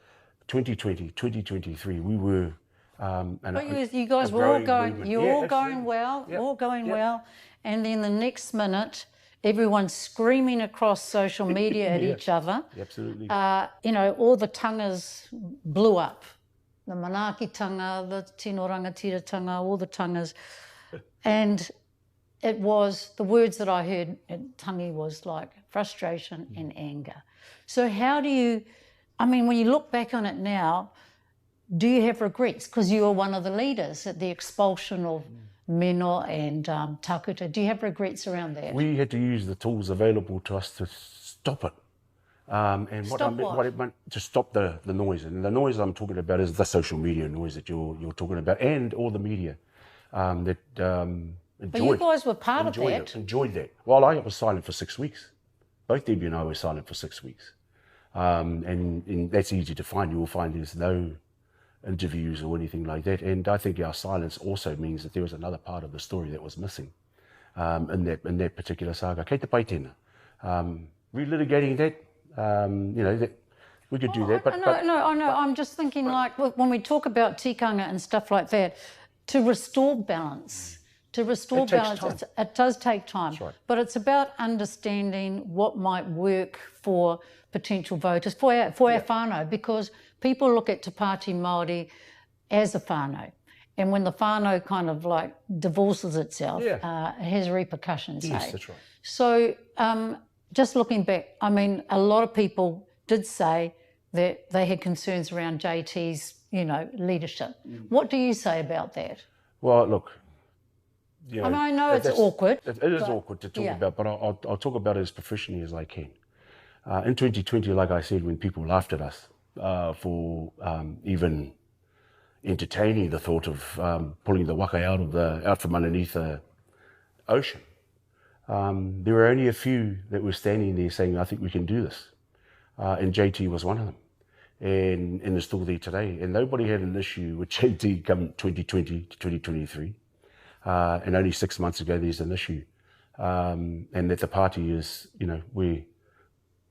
Speaker 19: 2020, 2023, we were...
Speaker 18: you guys were all going, all going well, and then the next minute, everyone's screaming across social media at each other.
Speaker 19: Absolutely.
Speaker 18: You know, all the tangas blew up. The Manaaki tanga, the Tino Rangatira tanga, all the tangas. And it was, the words that I heard at tangi was like frustration and anger. So how do you... I mean, when you look back on it now, do you have regrets? Because you were one of the leaders at the expulsion of Meno and Takuta. Do you have regrets around that?
Speaker 19: We had to use the tools available to us to stop it. And what it meant to stop the noise. And the noise I'm talking about is the social media noise that you're talking about, and all the media that enjoyed.
Speaker 18: But you guys were part of that.
Speaker 19: Enjoyed that. Well, I was silent for 6 weeks. Both Debbie and I were silent for 6 weeks. And that's easy to find. You will find there's no interviews or anything like that. And I think our silence also means that there was another part of the story that was missing in that particular saga. Kei te pai tēnā. Relitigating that, you know, that we could do that.
Speaker 18: No, I'm just thinking, like, when we talk about tikanga and stuff like that, to restore balance. It does take time.
Speaker 19: Right.
Speaker 18: But it's about understanding what might work for potential voters, for our whānau, because people look at Te Pāti Māori as a whānau. And when the whānau kind of like divorces itself, it has repercussions.
Speaker 19: Yes, that's right.
Speaker 18: So just looking back, I mean, a lot of people did say that they had concerns around JT's, you know, leadership. What do you say about that?
Speaker 19: Well, look, you know,
Speaker 18: I mean, I know it's awkward.
Speaker 19: It is awkward to talk about, but I'll talk about it as professionally as I can. In 2020, like I said, when people laughed at us for even entertaining the thought of pulling the waka out from underneath the ocean, there were only a few that were standing there saying, I think we can do this. And JT was one of them. And is still there today. And nobody had an issue with JT come 2020 to 2023. And only 6 months ago, there's an issue. And that the party is, you know,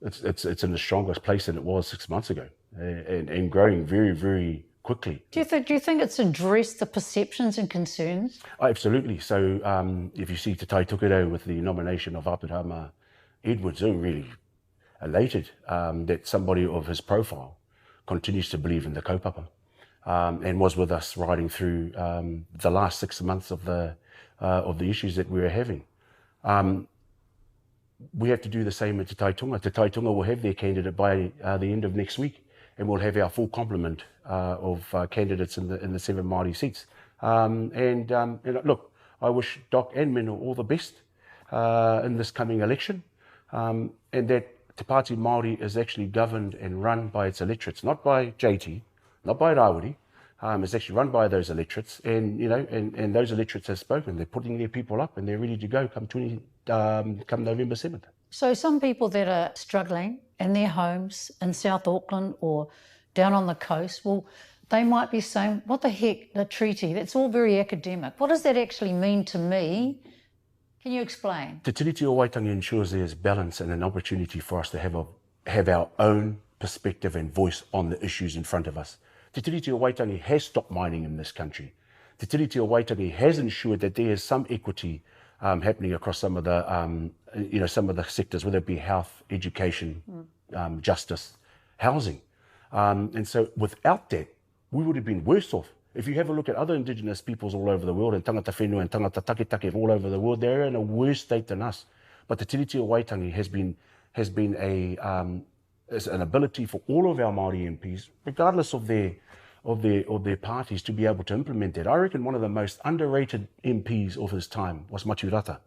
Speaker 19: it's in the strongest place than it was 6 months ago, and growing very, very quickly.
Speaker 18: Do you think it's addressed the perceptions and concerns?
Speaker 19: Oh, absolutely. So if you see Te Tai Tukurau with the nomination of Apirama Edwards, I'm really elated that somebody of his profile continues to believe in the kaupapa, and was with us riding through the last 6 months of the issues that we were having. We have to do the same at Te Tai Tonga. Te Tai Tonga will have their candidate by the end of next week, and we'll have our full complement of candidates in the 7 Māori seats. And look, I wish Doc and Meno all the best in this coming election, and that Te Pāti Māori is actually governed and run by its electorates, not by JT, not by Rawiri. It's actually run by those electorates, and you know, and those electorates have spoken. They're putting their people up, and they're ready to go come November 7th.
Speaker 18: So some people that are struggling in their homes in South Auckland or down on the coast, well, they might be saying, what the heck, the treaty, that's all very academic. What does that actually mean to me? Can you explain?
Speaker 19: Te Tiriti o Waitangi ensures there's balance and an opportunity for us to have our own perspective and voice on the issues in front of us. Te Tiriti o Waitangi has stopped mining in this country. Te Tiriti o Waitangi has ensured that there is some equity happening across some of the sectors, whether it be health, education, justice, housing. And so without that, we would have been worse off If you have a look at other indigenous peoples all over the world, and tangata whenua and tangata taketake all over the world, they're in a worse state than us. But the tiriti o Waitangi has been is an ability for all of our Māori MPs, regardless of their parties, to be able to implement that. I reckon one of the most underrated MPs of his time was Maturata.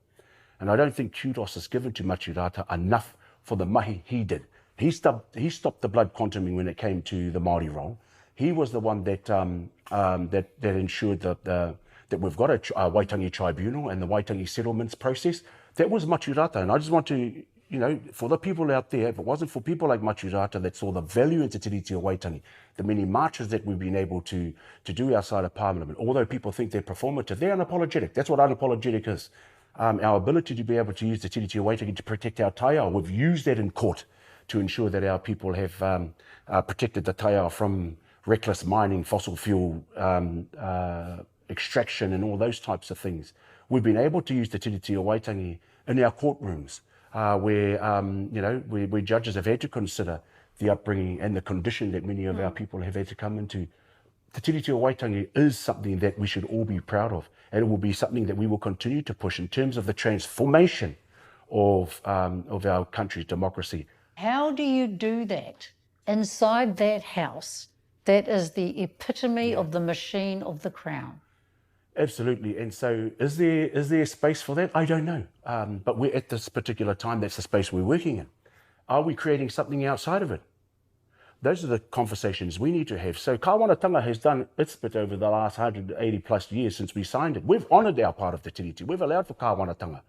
Speaker 19: And I don't think kudos is given to Maturata enough for the mahi he did. He stopped the blood quantuming when it came to the Māori role. He was the one that that ensured that we've got a Waitangi tribunal and the Waitangi settlements process. That was Maturata. And I just want to, for the people out there, if it wasn't for people like Maturata that saw the value in Te Tiriti o Waitangi, the many marches that we've been able to do outside of Parliament, although people think they're performative, they're unapologetic. That's what unapologetic is. Our ability to be able to use the Te Tiriti o Waitangi to protect our taiao. We've used that in court to ensure that our people have protected the taiao from reckless mining, fossil fuel extraction and all those types of things. We've been able to use the Tiriti o Waitangi in our courtrooms where judges have had to consider the upbringing and the condition that many of our people have had to come into. The Tiriti o Waitangi is something that we should all be proud of, and it will be something that we will continue to push in terms of the transformation of our country's democracy.
Speaker 18: How do you do that inside that house that is the epitome of the machine of the Crown?
Speaker 19: Absolutely. And so is there space for that? I don't know. But we're at this particular time, that's the space we're working in. Are we creating something outside of it? Those are the conversations we need to have. So Kāwanatanga has done its bit over the last 180 plus years since we signed it. We've honoured our part of the tiriti. We've allowed for Kāwanatanga.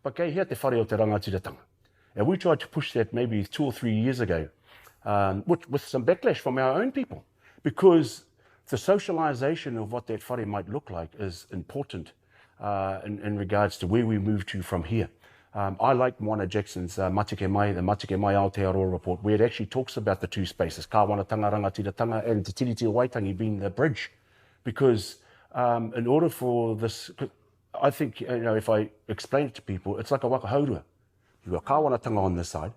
Speaker 19: But kei hea te whare o te rangatiratanga. And we tried to push that maybe 2 or 3 years ago with some backlash from our own people, because the socialisation of what that whare might look like is important in regards to where we move to from here. I like Moana Jackson's the Matike Mai Aotearoa report, where it actually talks about the two spaces, Kāwanatanga, Rangatiratanga, and Te Tiriti o Waitangi being the bridge. Because in order for this, I think, if I explain it to people, it's like a wakahaurua. You've got Kāwanatanga on this side,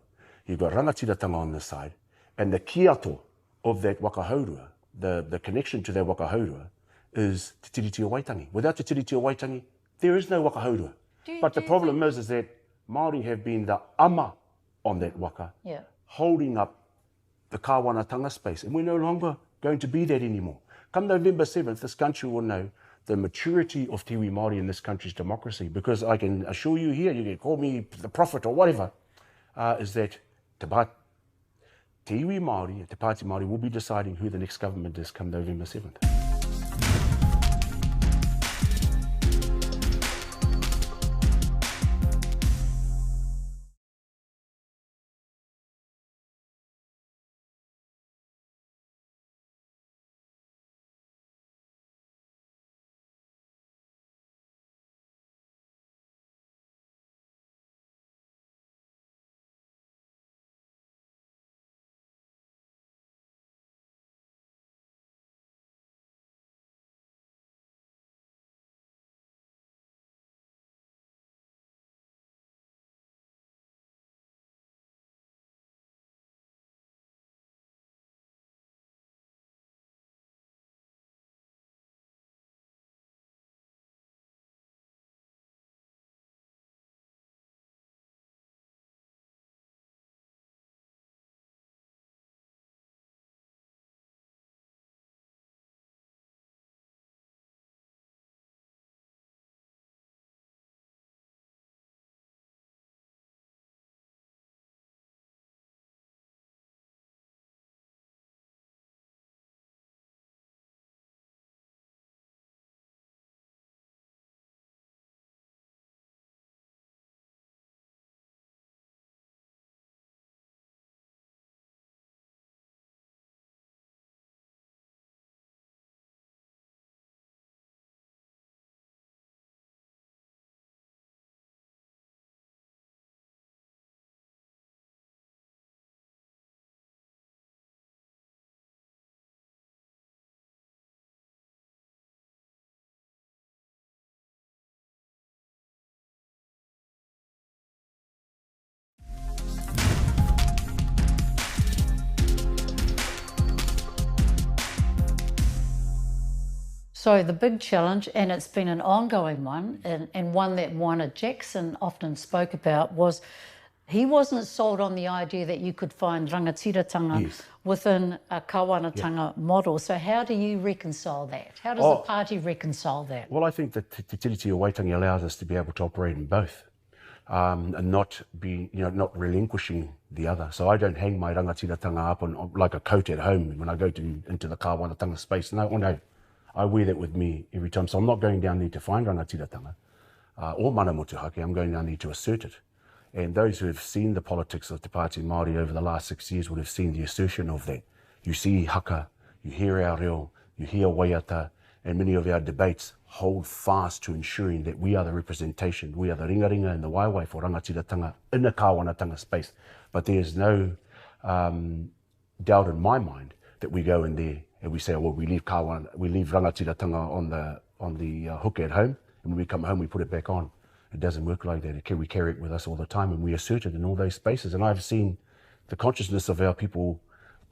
Speaker 19: you've got Rangatiratanga on this side, and the kiato of that wakahaurua, the connection to that wakahaurua, is Te Tiriti o Waitangi. Without Te Tiriti o Waitangi, there is no wakahaurua. But the problem is that Māori have been the ama on that waka, holding up the Kāwanatanga space. And we're no longer going to be that anymore. Come November 7th, this country will know the maturity of Te Iwi Māori in this country's democracy. Because I can assure you here, you can call me the prophet or whatever, is that Te Iwi Māori and Te Pāti Māori will be deciding who the next government is come November 7th.
Speaker 18: So the big challenge, and it's been an ongoing one, and one that Moana Jackson often spoke about, was he wasn't sold on the idea that you could find rangatiratanga within a kawanatanga model. So how do you reconcile that? How does the party reconcile that?
Speaker 19: Well, I think that Te Tiriti o Waitangi allows us to be able to operate in both. And not not relinquishing the other. So I don't hang my rangatiratanga up on like a coat at home when I go into the kawanatanga space. No, I wear that with me every time. So I'm not going down there to find rangatiratanga or mana motuhake. I'm going down there to assert it. And those who have seen the politics of Te Pāti Māori over the last 6 years would have seen the assertion of that. You see haka, you hear our reo, you hear waiata, and many of our debates hold fast to ensuring that we are the representation, we are the ringaringa and the waiwai for rangatiratanga in the kawanatanga space. But there is no doubt in my mind that we go in there and we say, well, we leave rangatiratanga on the hook at home, and when we come home we put it back on. It doesn't work like that. We carry it with us all the time, and we assert it in all those spaces. And I've seen the consciousness of our people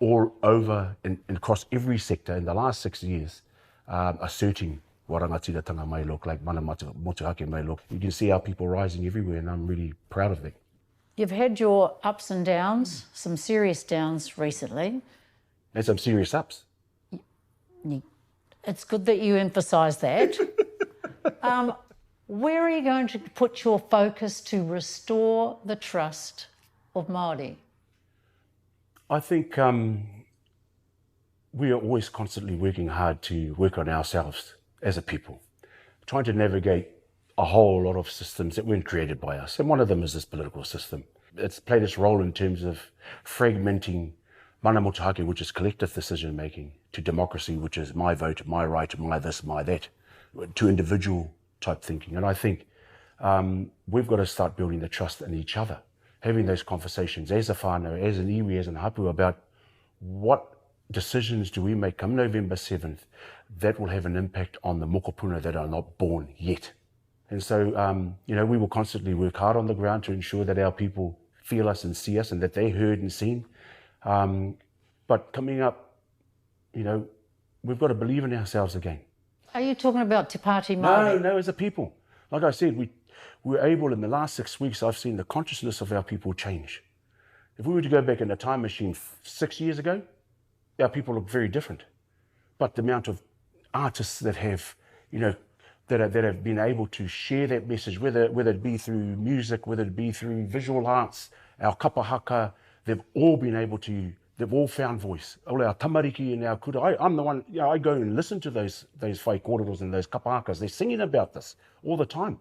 Speaker 19: all over and across every sector in the last 6 years asserting what rangatiratanga may look like, mana motuhake may look. You can see our people rising everywhere, and I'm really proud of that.
Speaker 18: You've had your ups and downs, some serious downs recently.
Speaker 19: And some serious ups.
Speaker 18: It's good that you emphasise that. Where are you going to put your focus to restore the trust of Māori?
Speaker 19: I think we are always constantly working hard to work on ourselves as a people, trying to navigate a whole lot of systems that weren't created by us. And one of them is this political system. It's played its role in terms of fragmenting mana motuhake, which is collective decision making, to democracy, which is my vote, my right, my this, my that, to individual type thinking. And I think we've got to start building the trust in each other, having those conversations as a whānau, as an iwi, as an hapu, about what decisions do we make come November 7th that will have an impact on the mokopuna that are not born yet. And so, we will constantly work hard on the ground to ensure that our people feel us and see us and that they're heard and seen. But coming up, we've got to believe in ourselves again.
Speaker 18: Are you talking about Te Pāti Māori?
Speaker 19: No, as a people. Like I said, we were able in the last 6 weeks, I've seen the consciousness of our people change. If we were to go back in a time machine 6 years ago, our people look very different. But the amount of artists that have, that have been able to share that message, whether it be through music, whether it be through visual arts, our kapahaka, they've all been able to, they've all found voice. All our tamariki and our kura. I'm the one, I go and listen to those whai kōreros and those kapahakas. They're singing about this all the time.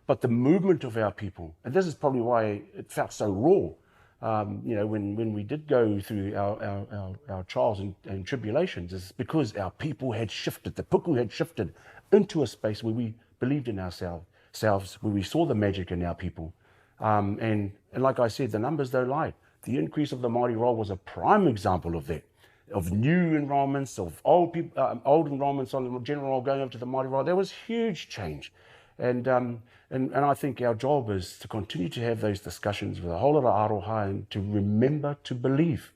Speaker 19: But the movement of our people, and this is probably why it felt so raw, when we did go through our trials and tribulations, is because our people had shifted, the puku had shifted into a space where we believed in ourselves, where we saw the magic in our people. And like I said, the numbers don't lie. The increase of the Māori roll was a prime example of that, of new enrolments, of old enrolments on the general roll going over to the Māori roll. There was huge change. And I think our job is to continue to have those discussions with a whole lot of aroha and to remember to believe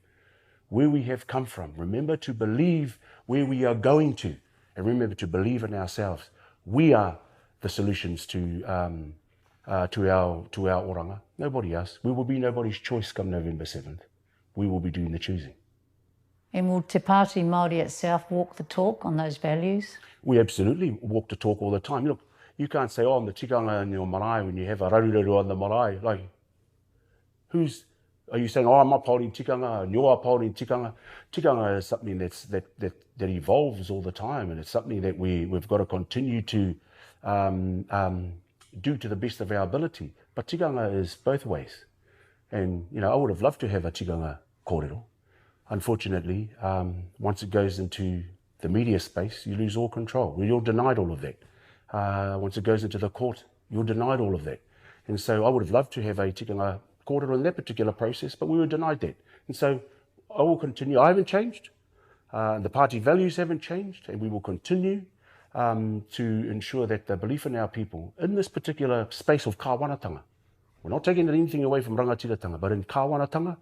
Speaker 19: where we have come from. Remember to believe where we are going to. And remember to believe in ourselves. We are the solutions to our oranga. Nobody else. We will be nobody's choice come November 7th. We will be doing the choosing.
Speaker 18: And will Te Pāti Māori itself walk the talk on those values?
Speaker 19: We absolutely walk the talk all the time. Look, you can't say, I'm the tikanga in your marae when you have a raruraru on the marae. Like, are you saying, I'm upholding tikanga and you're upholding tikanga? Tikanga is something that evolves all the time, and it's something that we've got to continue to do to the best of our ability. But tikanga is both ways. And, I would have loved to have a tikanga kōrero. Unfortunately, once it goes into the media space, you lose all control. You're denied all of that. Once it goes into the court, you're denied all of that. And so I would have loved to have a tikanga kōrero in that particular process, but we were denied that. And so I will continue. I haven't changed. The party values haven't changed, and we will continue to ensure that the belief in our people in this particular space of kāwanatanga, we're not taking anything away from rangatiratanga, but in kāwanatanga,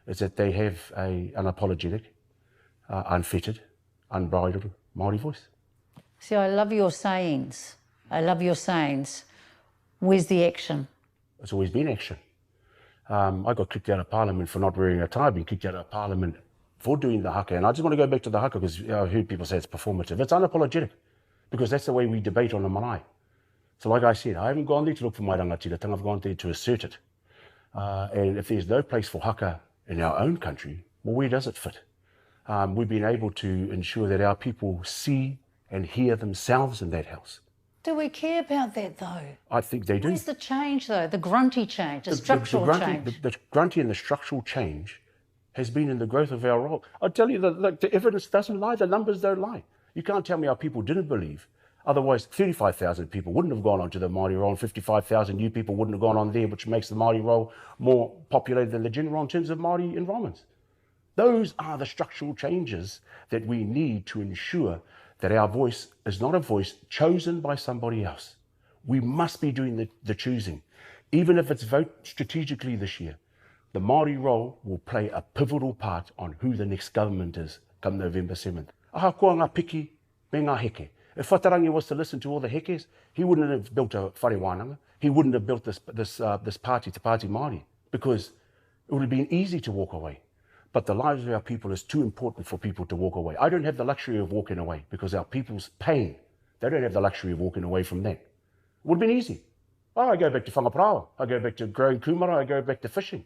Speaker 19: is that they have an unapologetic, unfettered, unbridled Māori voice.
Speaker 18: See, I love your sayings. I love your sayings. Where's the action?
Speaker 19: It's always been action. I got kicked out of Parliament for not wearing a tie, been kicked out of Parliament for doing the haka. And I just want to go back to the haka because I heard people say it's performative. It's unapologetic because that's the way we debate on the marae. So like I said, I haven't gone there to look for my rangatiratanga, I've gone there to assert it. And if there's no place for haka in our own country, well, where does it fit? We've been able to ensure that our people see and hear themselves in that house.
Speaker 18: Do we care about that though?
Speaker 19: I think they do.
Speaker 18: Where's the change though? The grunty change, the structural change?
Speaker 19: The grunty and the structural change has been in the growth of our role. I tell you, the evidence doesn't lie, the numbers don't lie. You can't tell me our people didn't believe. Otherwise, 35,000 people wouldn't have gone on to the Māori role and 55,000 new people wouldn't have gone on there, which makes the Māori role more populated than the general in terms of Māori enrolments. Those are the structural changes that we need to ensure that our voice is not a voice chosen by somebody else. We must be doing the choosing. Even if it's vote strategically this year, the Māori role will play a pivotal part on who the next government is come November 7th. Aha koa ngā piki me ngā heke. If Whatarangi was to listen to all the hekes, he wouldn't have built a whare wānanga. He wouldn't have built this party, Te Pāti Māori, because it would have been easy to walk away. But the lives of our people is too important for people to walk away. I don't have the luxury of walking away because our people's pain, they don't have the luxury of walking away from that. It would have been easy. Oh, I go back to whangaprawa. I go back to growing kumara. I go back to fishing.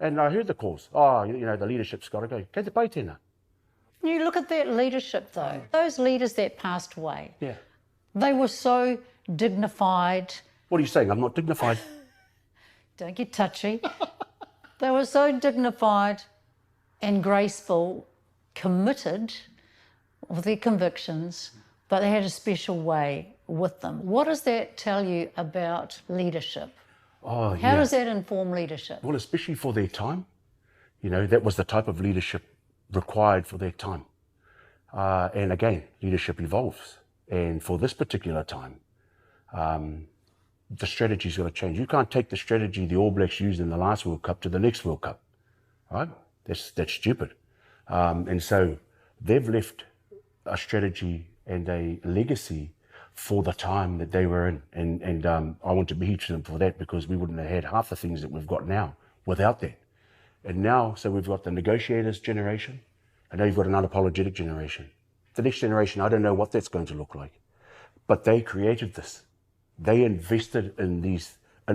Speaker 19: And I heard the calls. Oh, you know, the leadership's got to go. Kei te pai tēnā.
Speaker 18: You look at that leadership though. Those leaders that passed away.
Speaker 19: Yeah.
Speaker 18: They were so dignified.
Speaker 19: What are you saying? I'm not dignified.
Speaker 18: Don't get touchy. They were so dignified and graceful, committed with their convictions, but they had a special way with them. What does that tell you about leadership?
Speaker 19: Oh,
Speaker 18: How does that inform leadership?
Speaker 19: Well, especially for their time. You know, that was the type of leadership required for their time. And again, leadership evolves. And for this particular time, the strategy's got to change. You can't take the strategy the All Blacks used in the last World Cup to the next World Cup, right? That's stupid. And so they've left a strategy and a legacy for the time that they were in. And I want to be to them for that because we wouldn't have had half the things that we've got now without that. And now, so we've got the negotiators generation, and now you've got an unapologetic generation. The next generation, I don't know what that's going to look like. But they created this. They invested in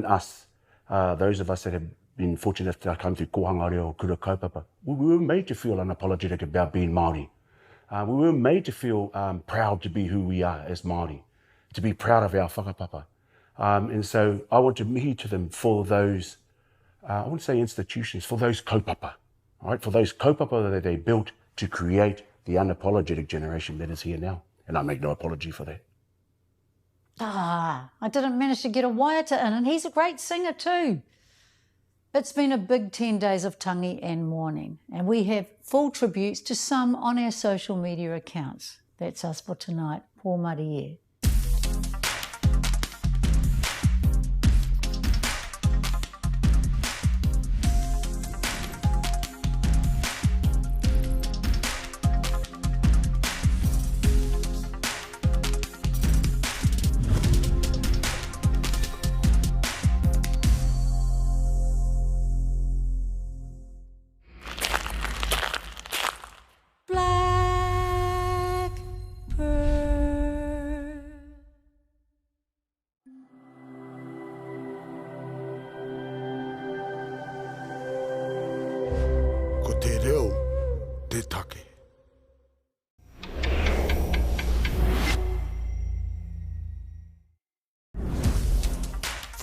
Speaker 19: us, those of us that have been fortunate to come through kohanga reo or kura kaupapa. We were made to feel unapologetic about being Māori. We were made to feel proud to be who we are as Māori, to be proud of our whakapapa. And so I want to mihi to them for those, I wouldn't say institutions, for those kaupapa, right? For those kaupapa that they built to create the unapologetic generation that is here now. And I make no apology for that.
Speaker 18: I didn't manage to get a waiata in, and he's a great singer too. It's been a big 10 days of tangi and mourning, and we have full tributes to some on our social media accounts. That's us for tonight. Pō Marie.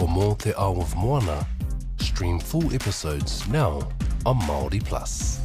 Speaker 20: For more Te Ao of Moana, stream full episodes now on Māori Plus.